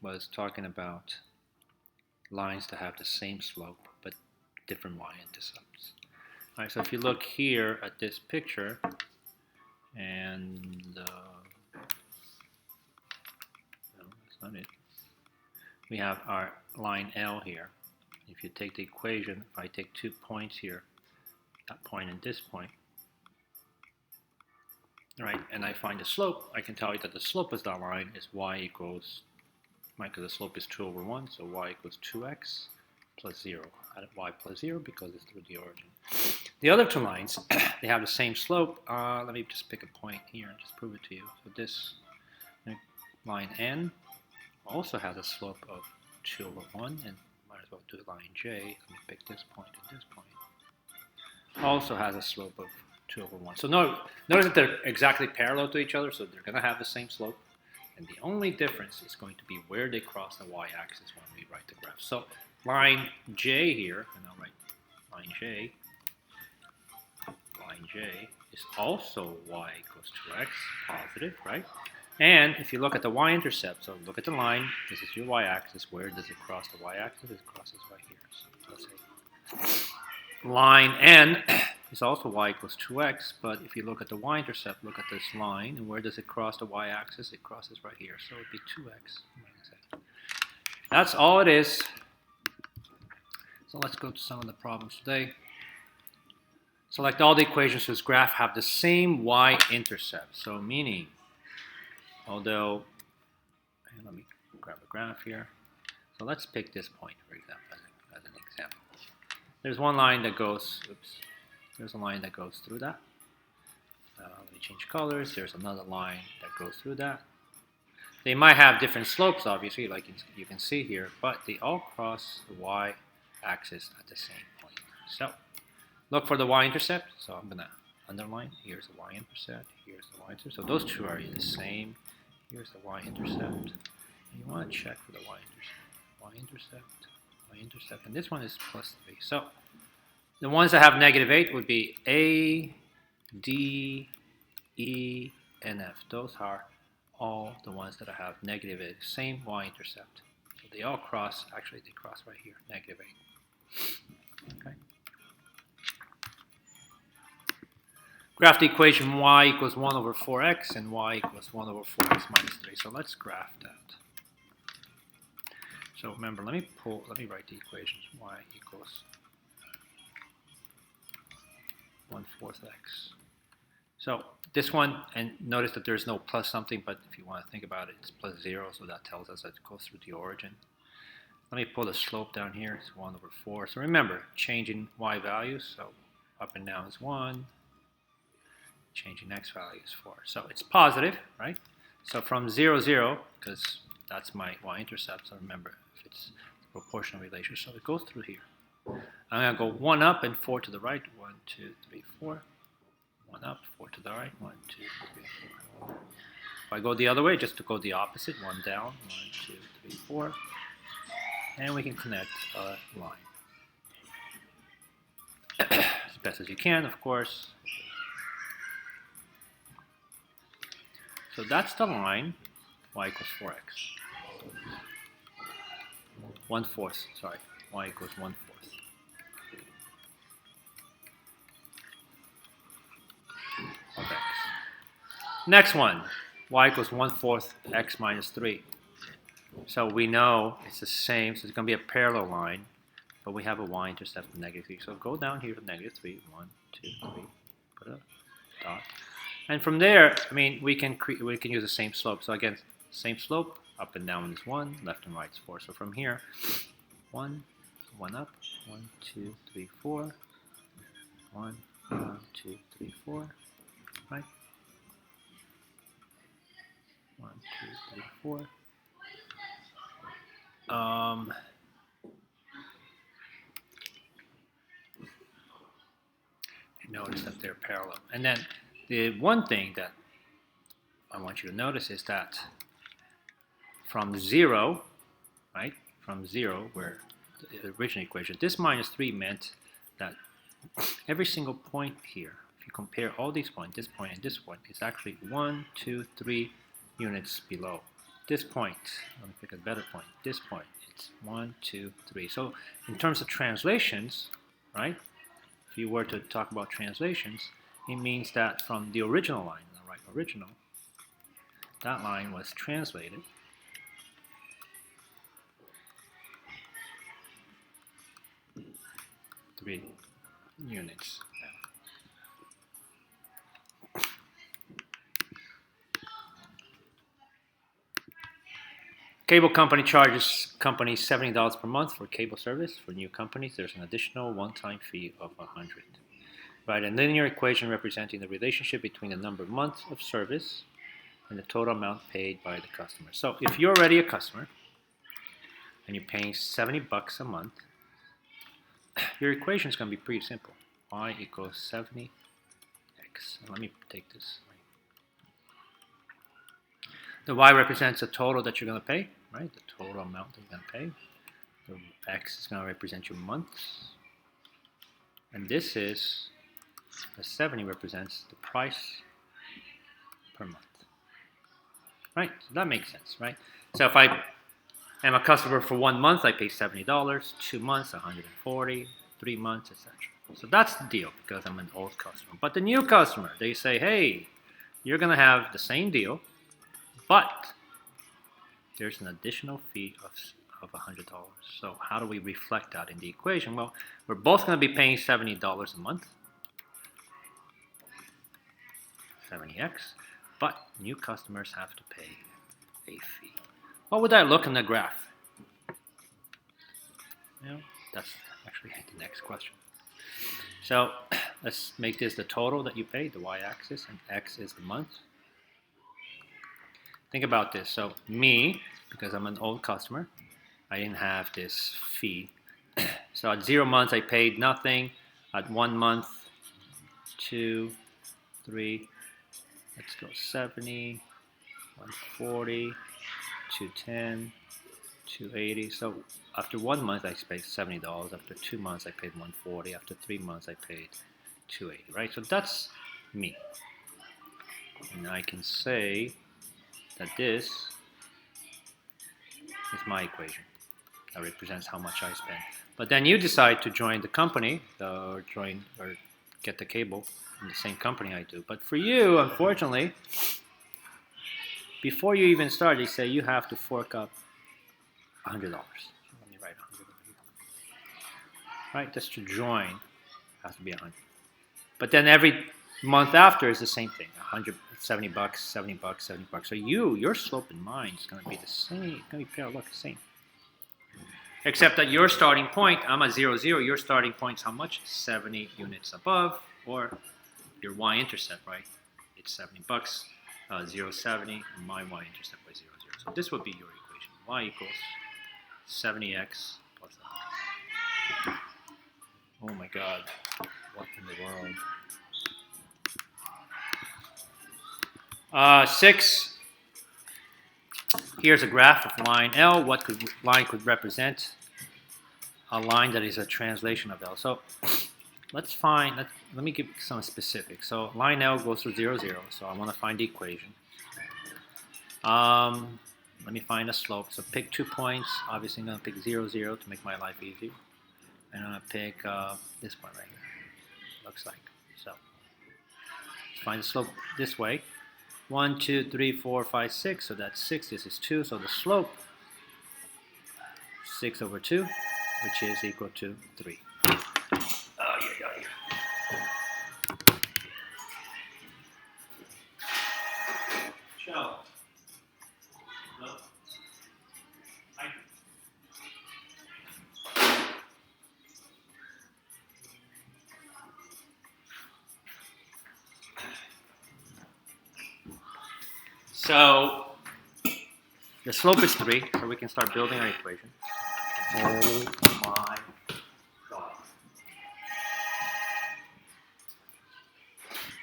was talking about lines that have the same slope but different y-intercepts. All right, so if you look here at this picture, and no, that's not it. We have our line L here. If you take the equation, if I take 2 points here, that point and this point, right, and I find the slope, I can tell you that the slope of that line is y equals, because the slope is 2 over 1, so y equals 2x plus 0. I added y plus 0 because it's through the origin. The other two lines, they have the same slope. Let me just pick a point here and just prove it to you. So this line N also has a slope of 2 over 1, and might as well do line J. Let me pick this point and this point. Also has a slope of 2 over 1. So notice that they're exactly parallel to each other, so they're going to have the same slope. And the only difference is going to be where they cross the y-axis when we write the graph. So line J here, and I'll write line J is also y equals 2x, positive, right? And if you look at the y-intercept, so look at the line, this is your y-axis. Where does it cross the y-axis? It crosses right here. So let's say line N is also y equals 2x, but if you look at the y-intercept, look at this line, and where does it cross the y-axis? It crosses right here, so it would be 2x minus a. That's all it is. So let's go to some of the problems today. Select all the equations whose graph have the same y-intercept. So meaning, although, let me grab a graph here. So let's pick this point, for example, as an example. There's one line that goes, there's a line that goes through that. Let me change colors. There's another line that goes through that. They might have different slopes, obviously, like you can see here, but they all cross the y-axis at the same point. So look for the y-intercept. So I'm going to underline. Here's the y-intercept. Here's the y-intercept. So those two are the same. Here's the y-intercept. You want to check for the y-intercept. Y-intercept. And this one is plus 3. So the ones that have negative 8 would be A, D, E, and F. Those are all the ones that have negative 8. Same y-intercept. So they all cross. Actually, they cross right here. Negative 8. Okay. Graph the equation y equals 1 over 4x and y equals 1 over 4x minus 3. So let's graph that. So remember, let me write the equations. Y equals 1/4 x. So this one, and notice that there's no plus something, but if you want to think about it, it's plus 0, so that tells us that it goes through the origin. Let me pull the slope down here. It's 1 over 4. So remember, changing y values, so up and down is 1. Changing x value is 4. So it's positive, right? So from 0, 0, because that's my y-intercept, so remember, if it's a proportional relation, so it goes through here. I'm going to go 1 up and 4 to the right. 1, 2, 3, 4. 1 up, 4 to the right. 1, 2, 3, 4. If I go the other way, just to go the opposite, 1 down. 1, 2, 3, 4. And we can connect a line. As best as you can, of course. So that's the line, y equals 4x. 1/4, sorry, y equals 1/4. Of x. Next one, y equals 1/4 x minus 3. So we know it's the same, so it's going to be a parallel line, but we have a y-intercept of negative 3. So go down here to negative 3. 1, 2, 3. Put a dot. And from there, I mean, we can use the same slope. So again, same slope, up and down is 1, left and right is 4. So from here, 1, 1 up, 1, 2, 3, 4, 1, 2, 3, 4, right? 1, 2, 3, 4. Notice that they're parallel. And then the one thing that I want you to notice is that from 0, right, from 0, where the original equation, this minus 3 meant that every single point here, if you compare all these points, this point and this point, it's actually 1, 2, 3 units below this point, let me pick a better point, this point, it's 1, 2, 3. So in terms of translations, right, if you were to talk about translations, it means that from the original line, all right, original, that line was translated three units. Cable company charges companies $70 per month for cable service. For new companies, there's an additional one-time fee of $100. Right, a linear equation representing the relationship between the number of months of service and the total amount paid by the customer. So if you're already a customer and you're paying $70 a month, your equation is going to be pretty simple. Y equals 70x. Let me take this. The Y represents the total that you're going to pay, right? The total amount that you're going to pay. The X is going to represent your months. And this is, the 70 represents the price per month. Right? So that makes sense, right? So if I am a customer for 1 month, I pay $70, 2 months, $140, 3 months, etc. So that's the deal because I'm an old customer. But the new customer, they say, hey, you're going to have the same deal, but there's an additional fee of $100. So how do we reflect that in the equation? Well, we're both going to be paying $70 a month, 70x, but new customers have to pay a fee. What would that look in the graph? You know, that's actually the next question. So let's make this the total that you paid, the y-axis, and x is the month. Think about this. So me, because I'm an old customer, I didn't have this fee. So at 0 months, I paid nothing. At 1 month, 2, 3, let's go 70, 140, 210, 280. So after 1 month, I paid $70. After 2 months, I paid 140. After 3 months, I paid 280. Right? So that's me. And I can say that this is my equation. That represents how much I spend. But then you decide to join the company, or get the cable in the same company I do. But for you, unfortunately, before you even start, they say you have to fork up $100. Let me write 100 over here. Right, just to join, has to be 100. But then every month after is the same thing. 100, $70, $70, $70. So your slope and mine is going to be the same. It's going to be parallel, the same. Except that your starting point, I'm at 0, 0. Your starting point is how much? 70 units above, or your y-intercept, right? It's $70, 0, 70, and my y-intercept by 0, 0. So this would be your equation. Y equals 70x plus 100. Oh my God, what in the world? 6. Here's a graph of line L. What line could represent a line that is a translation of L? So let's find, let me give some specifics. So line L goes through 0, 0. So I want to find the equation. Let me find a slope. So pick 2 points. Obviously I'm going to pick 0, 0 to make my life easy. And I'm going to pick this one right here. Looks like. So let's find the slope this way. 1, 2, 3, 4, 5, 6. So that's 6. This is 2. So the slope 6 over 2, which is equal to 3. So the slope is 3, so we can start building our equation. Oh my God.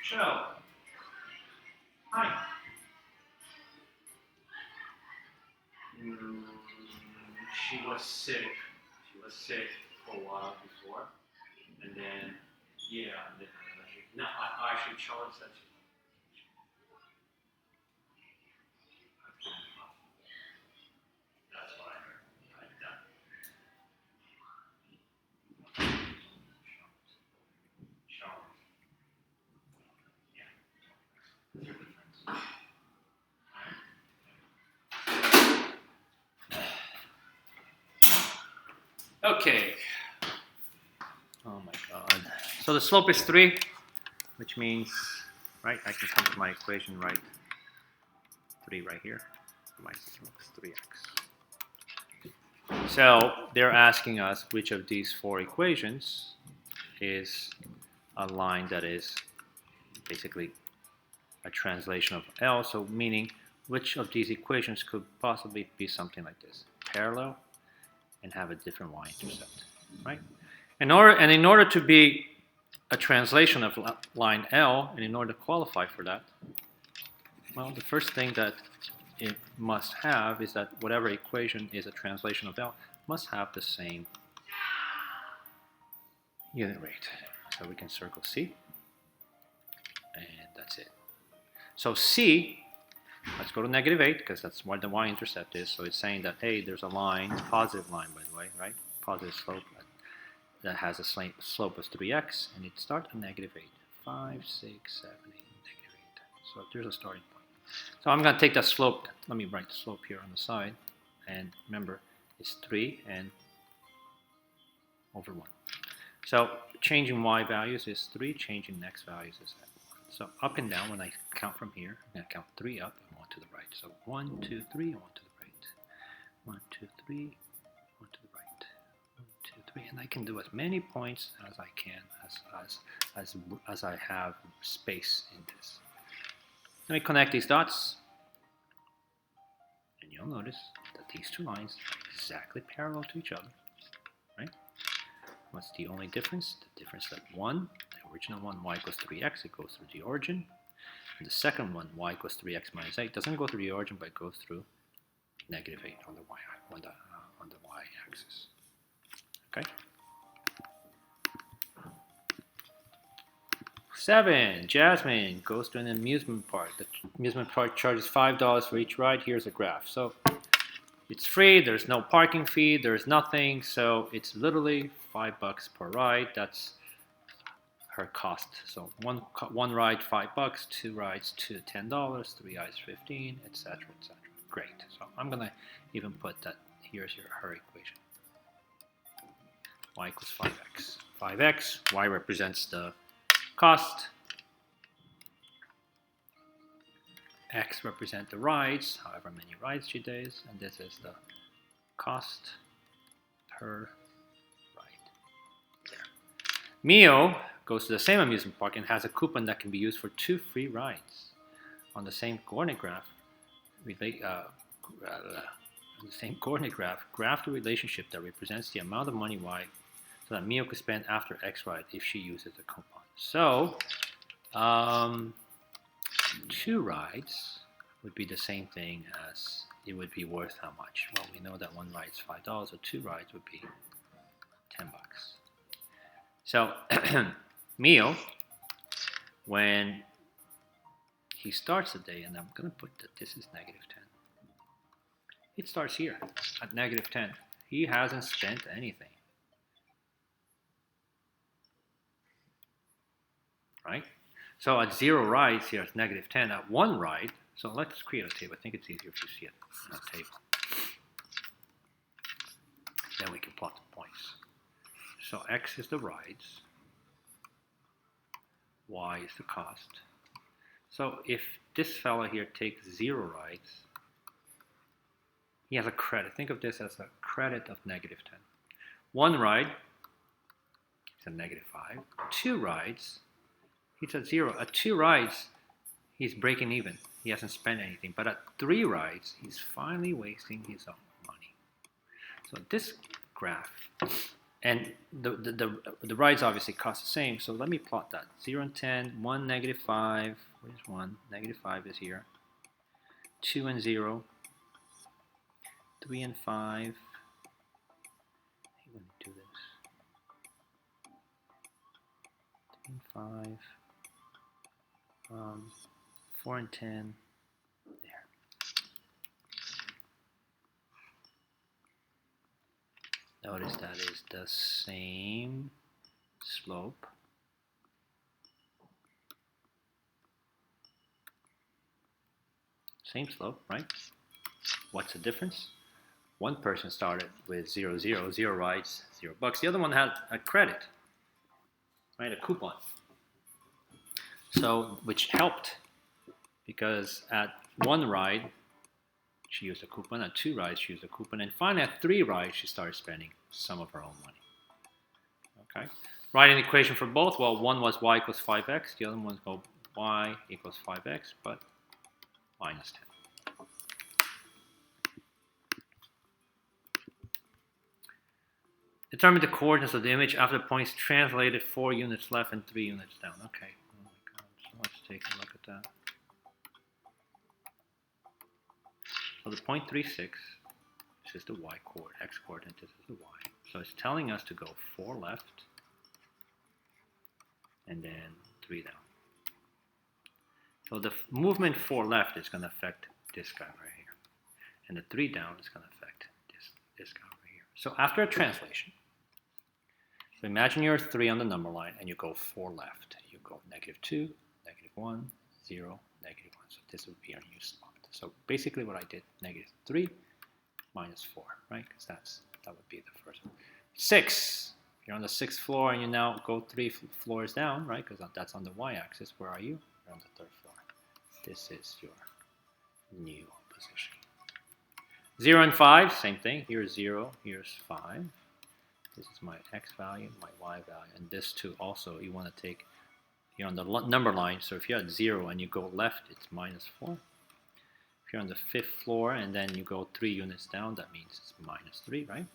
So, hi. She was sick. She was sick for a while before. And then, yeah. No, I actually chose that. Okay. Oh my god. So the slope is 3, which means, right, I can come to my equation, right, 3 right here. My slope is 3x. So they're asking us which of these 4 equations is a line that is basically a translation of L, so meaning which of these equations could possibly be something like this, parallel and have a different y-intercept, right? In order to be a translation of line L, and in order to qualify for that, well, the first thing that it must have is that whatever equation is a translation of L must have the same unit rate. So we can circle C, and that's it. So C, let's go to -8 because that's what the y-intercept is. So it's saying that, hey, there's a line, positive line by the way, right? Positive slope that has a slope of 3x, and it starts at -8. 5, 6, 7, 8, -8. So there's a starting point. So I'm going to take that slope. Let me write the slope here on the side. And remember, it's 3 and over 1. So changing y values is 3, changing x values is 1. So up and down, when I count from here, I'm going to count 3 up and 1 to the right. So 1, 2, 3, and 1 to the right. 1, 2, 3, 1 to the right. 1, 2, 3, and I can do as many points as I can as I have space in this. Let me connect these dots, and you'll notice that these 2 lines are exactly parallel to each other, right? What's the only difference? The difference that one, the original one, y equals 3x, it goes through the origin. And the second one, y equals 3x minus 8, doesn't go through the origin, but goes through -8 on the y-axis. Okay. 7, Jasmine goes to an amusement park. The amusement park charges $5 for each ride. Here's a graph. So it's free, there's no parking fee, there's nothing, so it's literally $5 per ride. That's her cost. So one ride $5, 2 rides to $10, 3 rides 15, etc., etc. Great. So I'm gonna even put that. Here's her equation. Y equals 5x. 5x. Y represents the cost. X represent the rides, however many rides she does, and this is the cost per ride. There. Mio goes to the same amusement park and has a coupon that can be used for 2 free rides. On the same coordinate graph, graph the relationship that represents the amount of money Y so that Mio could spend after X ride if she uses the coupon. So, 2 rides would be the same thing as it would be worth how much? Well, we know that 1 ride is $5, so 2 rides would be $10. So Mio, when he starts the day, and I'm going to put that this is -10. It starts here at -10. He hasn't spent anything. Right? So at 0 rides, he has -10. At 1 ride, so let's create a table. I think it's easier if you see it on a table. Then we can plot the points. So X is the rides. Y is the cost. So if this fellow here takes 0 rides, he has a credit. Think of this as a credit of -10. 1 ride, it's a -5. 2 rides, he's at 0. At 2 rides, he's breaking even. He hasn't spent anything. But at 3 rides, he's finally wasting his own money. So this graph, and the rides obviously cost the same. So let me plot that. 0 and 10, 1, -5. Where's 1? -5 is here. 2 and 0. 3 and 5. Let me do this. 3 and 5. 4 and 10. There. Notice that is the same slope. Same slope, right? What's the difference? one person started with 0, 0, 0 rides, $0. The other one had a credit, right, a coupon. So, which helped, because at 1 ride, she used a coupon. At 2 rides, she used a coupon. And finally, at 3 rides, she started spending some of her own money. Okay. Write an equation for both. Well, one was y equals 5x. The other one was y equals 5x, but minus 10. Determine the coordinates of the image after the points translated 4 units left and 3 units down. Okay. Oh my God. So let's take a look at that. So the point 36, this is the y coordinate, x coordinate, this is the y. So it's telling us to go 4 left and then 3 down. So the movement 4 left is going to affect this guy right here. And the 3 down is going to affect this guy over here. So after a translation, so imagine you're 3 on the number line and you go 4 left. You go -2, -1, 0, -1. So this would be our new spot. So basically what I did, -3 minus 4, right? Because that would be the first one. 6, you're on the 6th floor and you now go 3 floors down, right? Because that's on the y-axis. Where are you? You're on the 3rd floor. This is your new position. 0 and 5, same thing. Here's 0, here's 5. This is my x value, my y value. And this too also, you want to take, you're on the number line. So if you're at 0 and you go left, it's -4. If you're on the 5th floor and then you go 3 units down, that means it's -3, right?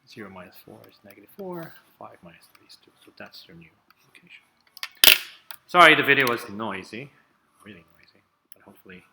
0 minus 4 is -4. 5 minus 3 is 2. So that's your new location. Sorry, the video was noisy, really noisy, but hopefully